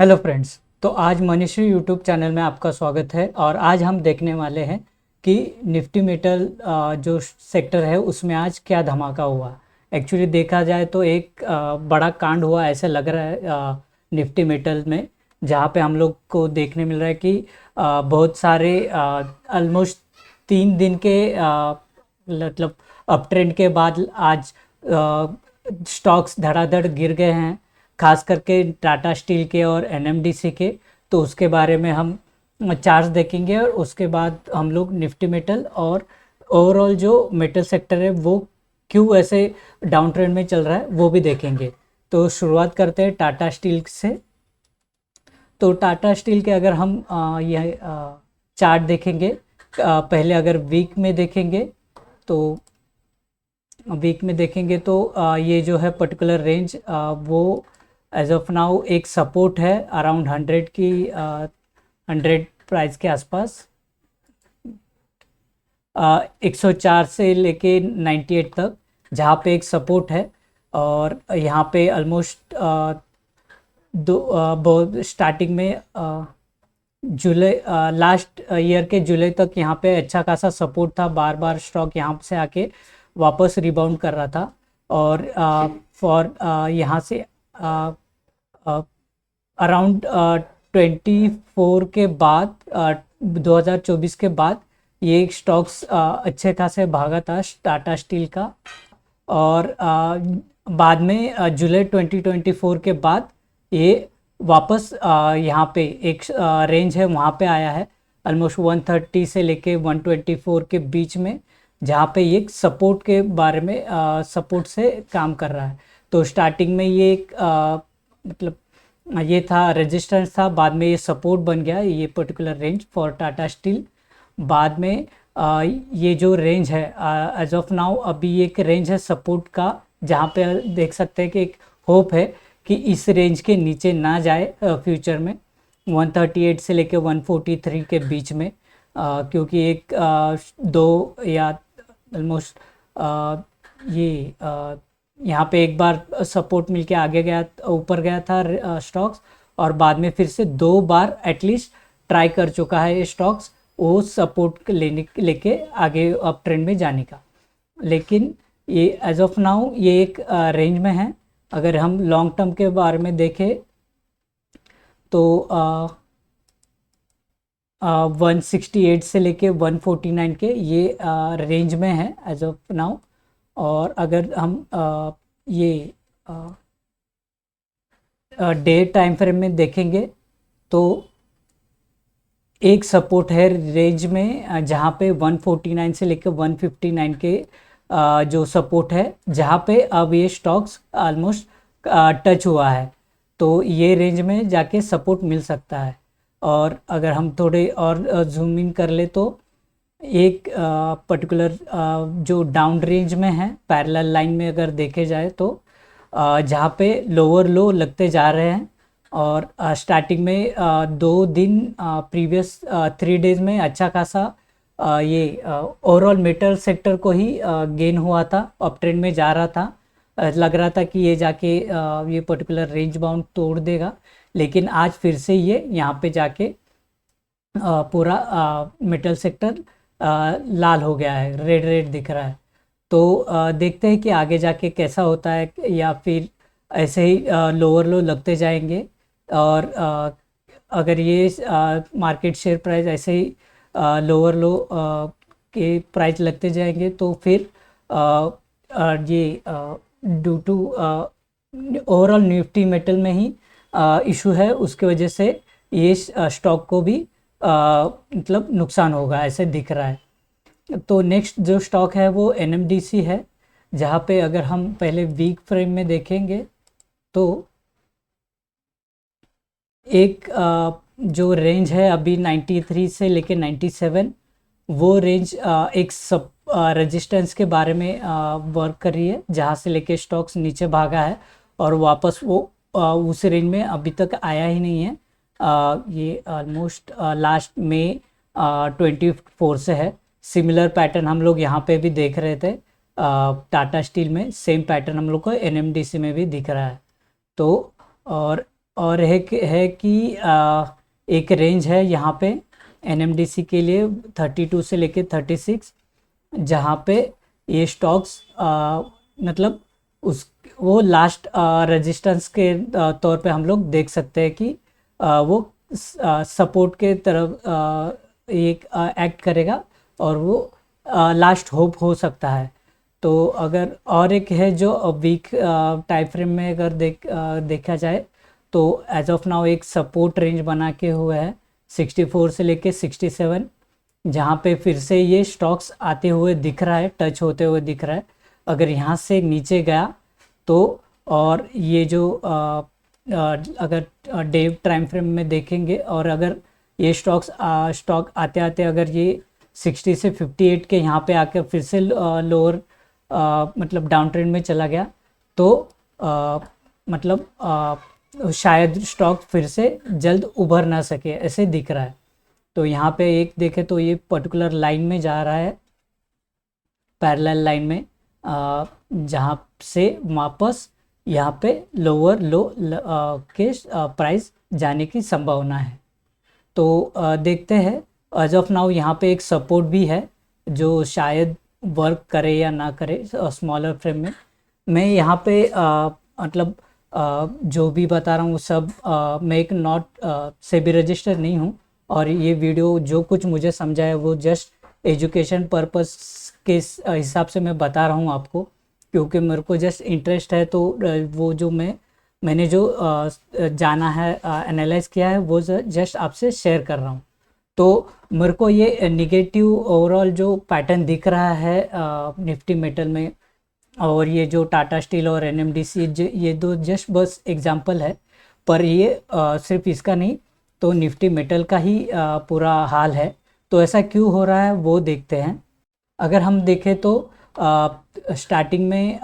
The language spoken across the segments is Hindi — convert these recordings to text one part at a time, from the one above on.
Hello friends. तो आज मनीश्री यूट्यूब चैनल में आपका स्वागत है और आज हम देखने वाले हैं कि निफ्टी मेटल जो सेक्टर है उसमें आज क्या धमाका हुआ। एक्चुअली देखा जाए तो एक बड़ा कांड हुआ ऐसे लग रहा है निफ्टी मेटल में, जहाँ पे हम लोग को देखने मिल रहा है कि बहुत सारे ऑलमोस्ट 3 दिन के मतलब अप ट्रेंड के बाद आज स्टॉक्स धड़ाधड़ गिर गए हैं, खास करके टाटा स्टील के और एनएमडीसी के। तो उसके बारे में हम चार्ट्स देखेंगे और उसके बाद हम लोग निफ्टी मेटल और ओवरऑल जो मेटल सेक्टर है वो क्यों ऐसे डाउन ट्रेंड में चल रहा है वो भी देखेंगे। तो शुरुआत करते हैं टाटा स्टील से। तो टाटा स्टील के अगर हम यह चार्ट देखेंगे, पहले अगर वीक में देखेंगे तो ये जो है पर्टिकुलर रेंज वो एज ऑफ नाउ एक सपोर्ट है अराउंड 100 प्राइस के आसपास, 104 से लेके 98 तक, जहाँ पे एक सपोर्ट है। और यहाँ पे ऑलमोस्ट बहुत स्टार्टिंग में जुलाई लास्ट ईयर के जुलाई तक यहाँ पे अच्छा खासा सपोर्ट था, बार बार स्टॉक यहाँ से आके वापस रिबाउंड कर रहा था। और यहाँ से अराउंड 24 के बाद 2024 के बाद ये स्टॉक्स अच्छे खासे भागा था टाटा स्टील का। और बाद में जुलाई 2024 के बाद ये वापस यहाँ पे एक रेंज है वहाँ पे आया है ऑलमोस्ट 130 से लेके 124 के बीच में, जहाँ पे ये सपोर्ट के बारे में सपोर्ट से काम कर रहा है। तो स्टार्टिंग में ये एक मतलब ये था रेजिस्टेंस था, बाद में ये सपोर्ट बन गया ये particular range for Tata steel. बाद में ये जो रेंज है एज ऑफ नाउ अभी एक रेंज है सपोर्ट का, जहाँ पे देख सकते हैं कि एक होप है कि इस रेंज के नीचे ना जाए फ्यूचर में 138 से लेके 143 के बीच में, क्योंकि एक दो या ऑलमोस्ट ये यहाँ पे एक बार सपोर्ट मिलके आगे गया, ऊपर गया था स्टॉक्स, और बाद में फिर से 2 बार एटलीस्ट ट्राई कर चुका है ये स्टॉक्स वो सपोर्ट लेके आगे अप ट्रेंड में जाने का। लेकिन ये एज ऑफ नाउ ये एक रेंज में है। अगर हम लॉन्ग टर्म के बारे में देखें तो 168 से लेके 149 के ये रेंज में है एज ऑफ नाउ। और अगर हम ये डे टाइम फ्रेम में देखेंगे तो एक सपोर्ट है रेंज में जहाँ पे 149 से लेकर 159 के जो सपोर्ट है, जहाँ पे अब ये स्टॉक्स ऑलमोस्ट टच हुआ है। तो ये रेंज में जाके सपोर्ट मिल सकता है। और अगर हम थोड़े और जूम इन कर ले तो एक पर्टिकुलर जो डाउन रेंज में है पैरेलल लाइन में अगर देखे जाए तो जहाँ पे लोअर लो लगते जा रहे हैं। और स्टार्टिंग में 2 दिन प्रीवियस 3 डेज में अच्छा खासा ये ओवरऑल मेटल सेक्टर को ही गेन हुआ था, अप ट्रेंड में जा रहा था। लग रहा था कि ये जाके ये पर्टिकुलर रेंज बाउंड तोड़ देगा, लेकिन आज फिर से ये यहाँ पे जाके पूरा मेटल सेक्टर लाल हो गया है, रेड रेड दिख रहा है। तो देखते हैं कि आगे जाके कैसा होता है, या फिर ऐसे ही लोअर लो लगते जाएंगे। और अगर ये मार्केट शेयर प्राइस ऐसे ही लोअर लो के प्राइस लगते जाएंगे तो फिर ये due to overall Nifty metal में ही इशू है, उसके वजह से ये स्टॉक को भी मतलब नुकसान होगा ऐसे दिख रहा है। तो नेक्स्ट जो स्टॉक है वो एनएमडीसी है, जहाँ पे अगर हम पहले वीक फ्रेम में देखेंगे तो एक जो रेंज है अभी 93 से लेके 97, वो रेंज एक सब रेजिस्टेंस के बारे में वर्क कर रही है, जहाँ से लेके स्टॉक्स नीचे भागा है और वापस वो उस रेंज में अभी तक आया ही नहीं है। ये ऑलमोस्ट लास्ट में 24 से है। सिमिलर पैटर्न हम लोग यहाँ पे भी देख रहे थे, टाटा स्टील में सेम पैटर्न हम लोग को एनएमडीसी में भी दिख रहा है। तो और है कि एक रेंज है यहाँ पे NMDC के लिए 32 से लेके 36, जहाँ पे ये स्टॉक्स मतलब उस वो लास्ट रेजिस्टेंस के तौर पे हम लोग देख सकते हैं कि वो सपोर्ट के तरफ एक एक्ट करेगा और वो लास्ट होप हो सकता है। तो अगर और एक है जो वीक टाइम फ्रेम में अगर देखा जाए तो एज ऑफ नाउ एक सपोर्ट रेंज बना के हुआ है 64 से लेके 67, जहाँ पे फिर से ये स्टॉक्स आते हुए दिख रहा है, टच होते हुए दिख रहा है। अगर यहाँ से नीचे गया तो और ये जो अगर डे टाइम फ्रेम में देखेंगे और अगर ये स्टॉक आते आते अगर ये 60 से 58 के यहाँ पे आकर फिर से लोअर मतलब डाउन ट्रेंड में चला गया तो मतलब शायद स्टॉक फिर से जल्द उभर ना सके, ऐसे दिख रहा है। तो यहाँ पे एक देखें तो ये पर्टिकुलर लाइन में जा रहा है, पैरेलल लाइन में, जहाँ से वापस यहाँ पे लोअर लो के प्राइस जाने की संभावना है। तो देखते हैं। एज ऑफ नाउ यहाँ पे एक सपोर्ट भी है जो शायद वर्क करे या ना करे स्मॉलर फ्रेम में। मैं यहाँ पे मतलब जो भी बता रहा हूँ सब मैं एक नॉट सेबी रजिस्टर नहीं हूँ, और ये वीडियो जो कुछ मुझे समझा है वो जस्ट एजुकेशन पर्पस के हिसाब से मैं बता रहा हूँ आपको, क्योंकि मेरे को जस्ट इंटरेस्ट है। तो वो जो मैंने जो जाना है, एनालाइज किया है, वो जस्ट आपसे शेयर कर रहा हूँ। तो मेरे को ये निगेटिव ओवरऑल जो पैटर्न दिख रहा है निफ्टी मेटल में, और ये जो टाटा स्टील और NMDC ये दो जस्ट बस एग्जांपल है, पर ये सिर्फ इसका नहीं तो निफ्टी मेटल का ही पूरा हाल है। तो ऐसा क्यों हो रहा है वो देखते हैं। अगर हम देखें तो स्टार्टिंग में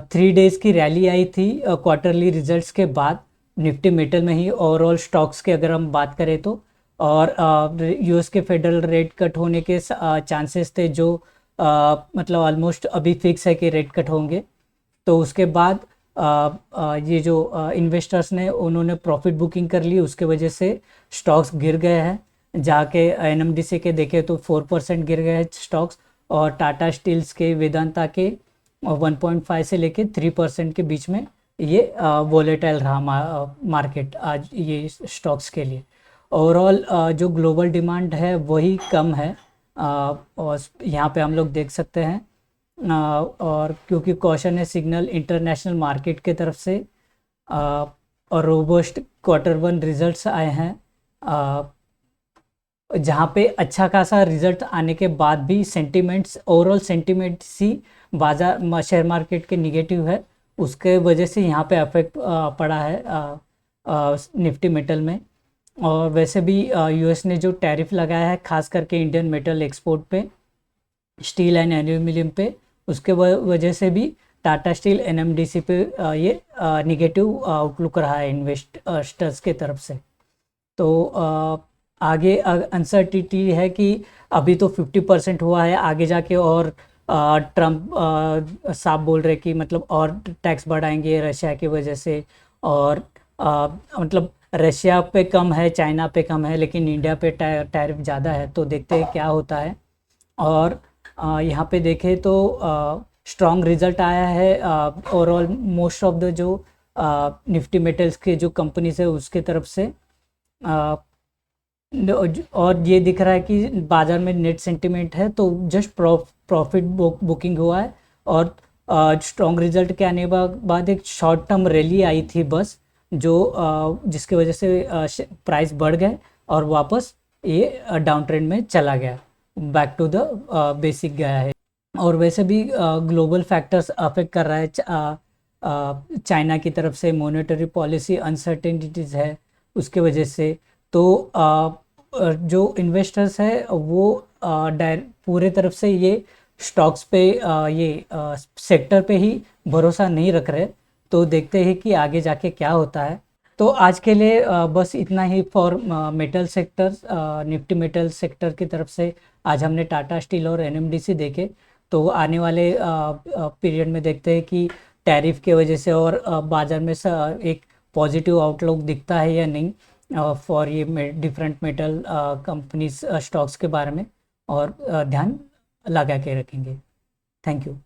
3 डेज़ की रैली आई थी क्वार्टरली रिजल्ट्स के बाद निफ्टी मेटल में ही, ओवरऑल स्टॉक्स के अगर हम बात करें तो। और US के फेडरल रेट कट होने के चांसेस थे, जो मतलब ऑलमोस्ट अभी फिक्स है कि रेट कट होंगे। तो उसके बाद ये जो इन्वेस्टर्स ने उन्होंने प्रॉफिट बुकिंग कर ली, उसके वजह से स्टॉक्स गिर गए हैं। जाके NMDC के देखे तो 4% गिर गए स्टॉक्स, और टाटा स्टील्स के, वेदांता के 1.5 से लेके 3% के बीच में ये वोलेटाइल रहा मार्केट आज ये स्टॉक्स के लिए। ओवरऑल जो ग्लोबल डिमांड है वही कम है, और यहाँ पे हम लोग देख सकते हैं। और क्योंकि कॉशन है सिग्नल इंटरनेशनल मार्केट के तरफ से, और रोबस्ट Q1 रिजल्ट्स आए हैं, जहाँ पे अच्छा खासा रिजल्ट आने के बाद भी सेंटिमेंट्स, ओवरऑल सेंटिमेंट्स ही बाजार शेयर मार्केट के निगेटिव है, उसके वजह से यहाँ पे अफेक्ट पड़ा है निफ्टी मेटल में। और वैसे भी US ने जो टैरिफ लगाया है खास करके इंडियन मेटल एक्सपोर्ट पे, स्टील एंड एल्यूमिनियम पे, उसके वजह से भी टाटा स्टील NMDC पे ये निगेटिव आउटलुक रहा है इन्वेस्टर्स के तरफ से। तो आगे अनसर्टिनिटी है कि अभी तो 50% हुआ है, आगे जाके और ट्रम्प साफ बोल रहे कि मतलब और टैक्स बढ़ाएंगे रशिया की वजह से, और मतलब रशिया पे कम है, चाइना पे कम है, लेकिन इंडिया पे टैरिफ ज़्यादा है। तो देखते हैं क्या होता है। और यहाँ पे देखें तो स्ट्रॉन्ग रिजल्ट आया है ओवरऑल मोस्ट ऑफ द जो निफ्टी मेटल्स के जो कंपनीज है उसके तरफ से, और ये दिख रहा है कि बाज़ार में नेट सेंटिमेंट है, तो जस्ट प्रॉफिट बुकिंग हुआ है। और स्ट्रॉन्ग रिजल्ट के आने बाद एक शॉर्ट टर्म रैली आई थी बस, जो जिसकी वजह से प्राइस बढ़ गए और वापस ये डाउन ट्रेंड में चला गया, बैक टू द बेसिक गया है। और वैसे भी ग्लोबल फैक्टर्स अफेक्ट कर रहा है, चाइना की तरफ से मॉनेटरी पॉलिसी अनसर्टेनिटीज़ है उसके वजह से। तो जो इन्वेस्टर्स है वो पूरे तरफ से ये स्टॉक्स पे ये सेक्टर पे ही भरोसा नहीं रख रहे। तो देखते हैं कि आगे जाके क्या होता है। तो आज के लिए बस इतना ही for metal sector, Nifty metal sector की तरफ से आज हमने टाटा स्टील और NMDC देखे। तो आने वाले पीरियड में देखते हैं कि टैरिफ के वजह से और बाज़ार में एक पॉजिटिव आउटलुक दिखता है या नहीं फॉर ये डिफरेंट मेटल कंपनीज स्टॉक्स के बारे में, और ध्यान लगा के रखेंगे। Thank you.